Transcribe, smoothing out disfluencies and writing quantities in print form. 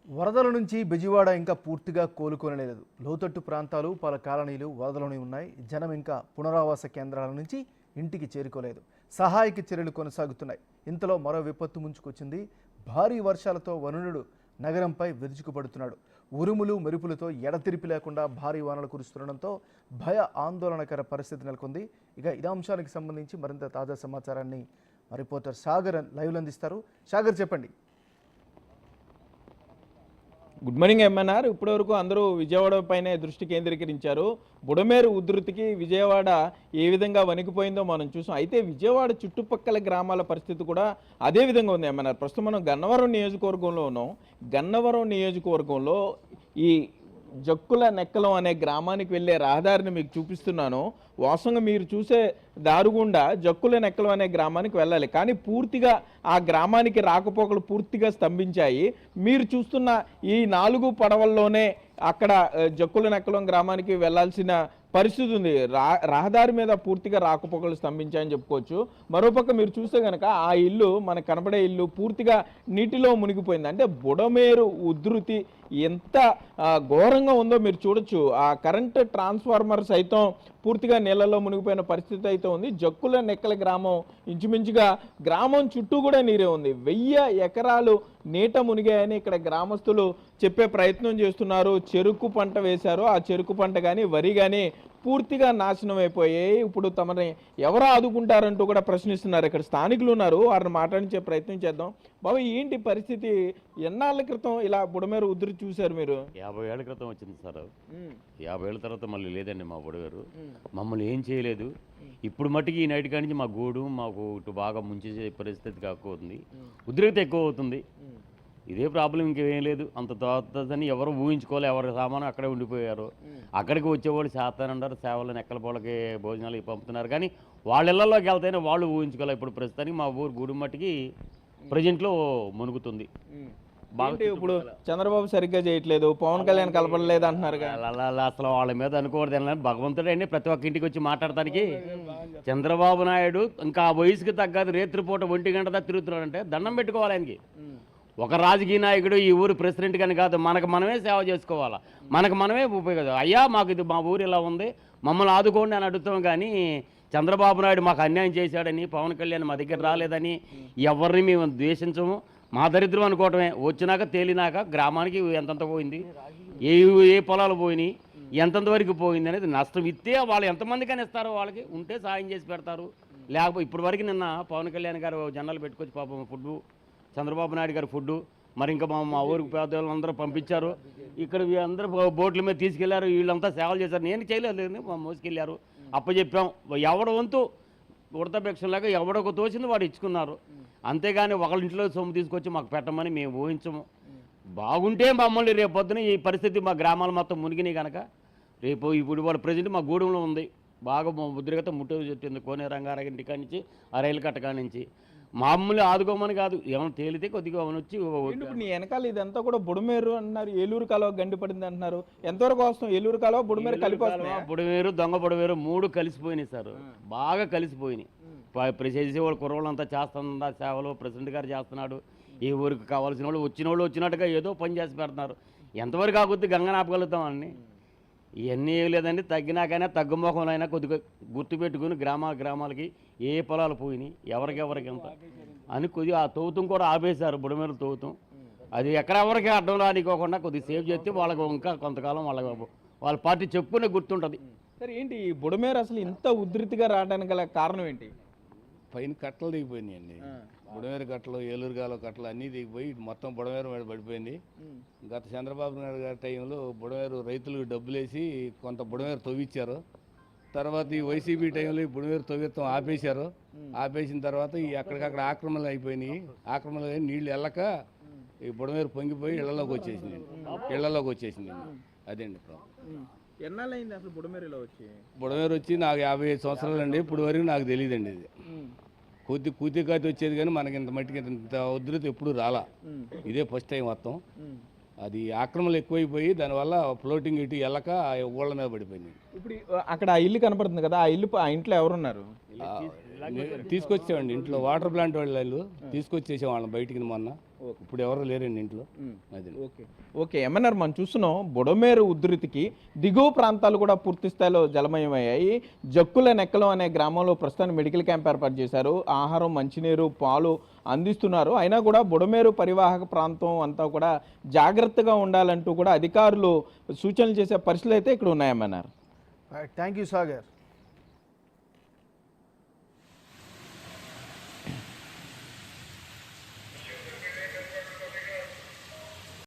వరదల నుంచి బెజవాడ ఇంకా పూర్తిగా కోలుకోలేదు. లోతట్టు ప్రాంతాలు పలు కాలనీలు వరదలోనే ఉన్నాయి. జనం ఇంకా పునరావాస కేంద్రాల నుంచి ఇంటికి చేరుకోలేదు. సహాయక చర్యలు కొనసాగుతున్నాయి. ఇంతలో మరో విపత్తు ముంచుకొచ్చింది. భారీ వర్షాలతో వరుణుడు నగరంపై విరుచుకుపడుతున్నాడు. ఉరుములు మెరుపులతో ఎడతెరిపి లేకుండా భారీ వానలు కురుస్తుండడంతో భయ ఆందోళనకర పరిస్థితి నెలకొంది. ఇక ఇదే అంశానికి సంబంధించి మరింత తాజా సమాచారాన్ని మా రిపోర్టర్ సాగర్ లైవ్లో అందిస్తారు. సాగర్, చెప్పండి. Good morning MNR. ఇప్పటివరకు అందరూ విజయవాడ పైనే దృష్టి కేంద్రీకరించారు. బుడమేరు ఉధృతికి విజయవాడ ఏ విధంగా వణికిపోయిందో మనం చూసాం. అయితే విజయవాడ చుట్టుపక్కల గ్రామాల పరిస్థితి కూడా అదే విధంగా ఉంది ఎంఎన్ఆర్. ప్రస్తుతం మనం గన్నవరం నియోజకవర్గంలో ఉన్నాం. గన్నవరం నియోజకవర్గంలో ఈ జక్కుల నెక్కలం అనే గ్రామానికి వెళ్ళే రహదారిని మీకు చూపిస్తున్నాను. వాస్తవంగా మీరు చూసే దారుగుండా జక్కుల నెక్కలం అనే గ్రామానికి వెళ్ళాలి, కానీ పూర్తిగా ఆ గ్రామానికి రాకపోకలు పూర్తిగా స్తంభించాయి. మీరు చూస్తున్న ఈ 4 పడవల్లోనే అక్కడ జక్కుల నెక్కలం గ్రామానికి వెళ్లాల్సిన పరిస్థితి ఉంది. రహదారి మీద పూర్తిగా రాకపోకలు స్తంభించాయని చెప్పుకోవచ్చు. మరోపక్క మీరు చూస్తే కనుక ఆ ఇల్లు, మనకు కనబడే ఇల్లు పూర్తిగా నీటిలో మునిగిపోయింది. అంటే బుడమేరు ఉధృతి ఎంత ఘోరంగా ఉందో మీరు చూడొచ్చు. ఆ కరెంట్ ట్రాన్స్ఫార్మర్ సైతం పూర్తిగా నీళ్ళలో మునిగిపోయిన పరిస్థితి అయితే ఉంది. జక్కుల నెక్కల గ్రామం ఇంచుమించుగా గ్రామం చుట్టూ కూడా నీరే ఉంది. 1000 ఎకరాలు నీట మునిగాయని ఇక్కడ గ్రామస్తులు చెప్పే ప్రయత్నం చేస్తున్నారు. చెరుకు పంట వేశారు. ఆ చెరుకు పంట కానీ వరి కానీ పూర్తిగా నాశనం అయిపోయాయి. ఇప్పుడు తమని ఎవరు ఆదుకుంటారంటూ కూడా ప్రశ్నిస్తున్నారు. ఇక్కడ స్థానికులు ఉన్నారు, వారిని మాట్లాడించే ప్రయత్నం చేద్దాం. బాబు, ఏంటి పరిస్థితి? ఎన్నాళ్ళ క్రితం ఇలా బుడమేరు ఉధృతి చూశారు మీరు? 50 ఏళ్ల క్రితం వచ్చింది సార్. 50 ఏళ్ళ తర్వాత మళ్ళీ లేదండి మా బుడమేరు. మమ్మల్ని ఏం చేయలేదు. ఇప్పుడు మట్టుకి ఈ నైట్ కానించి మా గూడు మాకు ఇటు బాగా ముంచే పరిస్థితి ఎక్కువ అవుతుంది, ఉద్రిక్త ఎక్కువ అవుతుంది. ఇదే ప్రాబ్లం ఇంకేం లేదు. అంత తోతని ఎవరు ఊహించుకోవాలి. ఎవరి సామాను అక్కడే ఉండిపోయారు. అక్కడికి వచ్చేవాళ్ళు చేస్తానంటారు, సేవలను ఎక్కల పోలకి భోజనాలు పంపుతున్నారు, కానీ వాళ్ళ ఇళ్లలోకి వెళ్తేనే వాళ్ళు ఊహించుకోవాలి. ఇప్పుడు ప్రస్తుతానికి మా ఊరు గూడు మట్టికి ప్రజెంట్లో మునుగుతుంది. ఇప్పుడు చంద్రబాబు సరిగ్గా చేయట్లేదు, పవన్ కళ్యాణ్ కలపలేదు అంటున్నారు. అసలు వాళ్ళ మీద అనుకోవద్దు. భగవంతుడు అండి ప్రతి ఒక్క ఇంటికి వచ్చి మాట్లాడటానికి. చంద్రబాబు నాయుడు ఇంకా ఆ వయసుకి తగ్గదు రేత్రిపూట 1 గంట దాకా తిరుగుతున్నాడంటే దండం పెట్టుకోవాలి ఆయనకి. ఒక రాజకీయ నాయకుడు ఈ ఊరు ప్రెసిడెంట్ కానీ కాదు, మనకు మనమే సేవ చేసుకోవాలా, మనకు మనమే ఉపయోగం. అయ్యా మాకు ఇది మా ఊరు ఇలా ఉంది, మమ్మల్ని ఆదుకోండి అని అడుగుతాం. కానీ చంద్రబాబు నాయుడు మాకు అన్యాయం చేశాడని, పవన్ కళ్యాణ్ మా దగ్గర రాలేదని ఎవరిని మేము ద్వేషించము. మా దరిద్రం అనుకోవటమే. వచ్చినాక తేలినాక గ్రామానికి ఎంతంత పోయింది, ఏ పొలాలు పోయినాయి, ఎంతంత వరకు పోయింది అనేది నష్టం ఇస్తే వాళ్ళు ఎంతమందికైనా ఇస్తారో వాళ్ళకి ఉంటే సాయం చేసి పెడతారు. లేకపోతే ఇప్పటి వరకు నిన్న పవన్ కళ్యాణ్ గారు జెండాలు పెట్టుకొచ్చి పాపం ఫుడ్డు, చంద్రబాబు నాయుడు గారు ఫుడ్డు, మరి ఇంకా మా ఊరికి పేదవాళ్ళందరూ పంపించారు. ఇక్కడ అందరూ బోట్ల మీద తీసుకెళ్లారు. వీళ్ళంతా సేవలు చేశారు. నేను చేయలేదు, మోసుకెళ్ళారు. అప్పచెప్పాం. ఎవడ వంతు ఉడతపేక్షలాగా ఎవడొక తోచింది వాడు ఇచ్చుకున్నారు. అంతేగాని ఒకళ్ళ ఇంట్లో సొమ్ము తీసుకొచ్చి మాకు పెట్టమని మేము ఊహించము. బాగుంటే మమ్మల్ని రేపు పొద్దున ఈ పరిస్థితి మా గ్రామాలు మొత్తం మునిగినాయి కనుక రేపు ఇప్పుడు వాళ్ళ ప్రజెంట్ మా గూడెంలో ఉంది. బాగా ఉద్రిక్త ముట్టు చెట్టింది. కోనే రంగారావు ఇంటి కాడి నుంచి ఆ రైలు కట్ట కాడి నుంచి మామూలు ఆదుకోమని కాదు, ఏమైనా తేలితే కొద్దిగా వచ్చి. నీ వెనకాల ఇదంతా కూడా బుడమేరు అంటున్నారు, ఏలూరు కాలువ గండి పడింది అంటున్నారు. ఎంతవరకు వస్తాం? ఏలూరు కాలువ బుడమేరు కలిపి బుడమేరు దొంగ బుడమేరు 3 కలిసిపోయినాయి సార్. బాగా కలిసిపోయినాయి. చేసేవాళ్ళు కుర్రోళ్ళంతా చేస్తున్నా సేవలు ప్రెసిడెంట్ గారు చేస్తున్నాడు. ఈ ఊరికి కావాల్సిన వాళ్ళు వచ్చినట్టుగా ఏదో పని చేసి పెడుతున్నారు. ఎంతవరకు ఆగుద్ది గంగని ఆపగలుగుతాం అన్ని. ఇవన్నీ ఏం లేదండి, తగ్గినాకైనా తగ్గుముఖంలో కొద్దిగా గుర్తుపెట్టుకుని గ్రామాలకి ఏ పొలాలు పోయినాయి, ఎవరికి ఎంత అని కొద్దిగా ఆ తవ్వుతం కూడా ఆపేశారు. బుడమేరు తవ్వుతం అది ఎక్కడెవరికి అడ్డం రానికోకుండా కొద్దిగా సేవ్ చేస్తే వాళ్ళకు ఇంకా కొంతకాలం వాళ్ళ పార్టీ చెప్పుకునే గుర్తుంటుంది. సరే, ఏంటి ఈ బుడమేరు అసలు ఇంత ఉధృతిగా రావడానికి గల కారణం ఏంటి? పైన కట్టలు దిగిపోయినాయండి. బుడమేరు కట్టలు, ఏలూరు కాలువ కట్టలు అన్నీ దిగిపోయి మొత్తం బుడమేరు మీద పడిపోయింది. గత చంద్రబాబు నాయుడు గారి టైంలో బుడమేరు రైతులకు డబ్బులేసి కొంత బుడమేరు తవ్విచ్చారు. తర్వాత ఈ వైసీపీ టైంలో ఈ బుడమేరు తవ్విత్తం ఆపేశారు. ఆపేసిన తర్వాత ఈ అక్కడికక్కడ ఆక్రమణలు అయిపోయినాయి. ఆక్రమణలు అయిన నీళ్లు వెళ్ళక ఈ బుడమేరు పొంగిపోయి ఇళ్లలోకి వచ్చేసింది. అదేండి ప్రాబ్లం. ఎన్నాళ్ళైంది అసలు బుడమేరులో వచ్చి? బుడమేరు వచ్చి నాకు 55 సంవత్సరాలు అండి. ఇప్పుడు వరకు నాకు తెలియదండి. ఇది కూతికాతి వచ్చేది, కానీ మనకి ఇంత మట్టికి ఇంత ఉధృతి ఎప్పుడు రాలా. ఇదే ఫస్ట్ టైం మొత్తం. అది ఆక్రమణలు ఎక్కువైపోయి దానివల్ల ఫ్లోటింగ్ ఇటు వెళ్ళక ఊళ్ళ మీద పడిపోయింది. ఇప్పుడు అక్కడ ఆ ఇల్లు కనపడుతుంది కదా, ఆ ఇంట్లో ఎవరున్నారు? తీసుకొచ్చామండి. ఇంట్లో వాటర్ ప్లాంట్ వాళ్ళు తీసుకొచ్చేసాం వాళ్ళని బయటికి మొన్న. ఇప్పుడు ఎవరు లేరండి ఇంట్లో. అది ఓకే ఎంఎన్ఆర్ మనం చూస్తున్నాం బుడమేరు ఉధృతికి దిగువ ప్రాంతాలు కూడా పూర్తి స్థాయిలో జలమయమయ్యాయి. జక్కుల నెక్కలం అనే గ్రామంలో ప్రస్తుతానికి మెడికల్ క్యాంప్ ఏర్పాటు చేశారు. ఆహారం, మంచినీరు, పాలు అందిస్తున్నారు. అయినా కూడా బుడమేరు పరివాహక ప్రాంతం అంతా కూడా జాగ్రత్తగా ఉండాలంటూ కూడా అధికారులు సూచనలు చేసే పరిస్థితులు అయితే ఇక్కడ ఉన్నాయన్నారు. Thank you Sagar.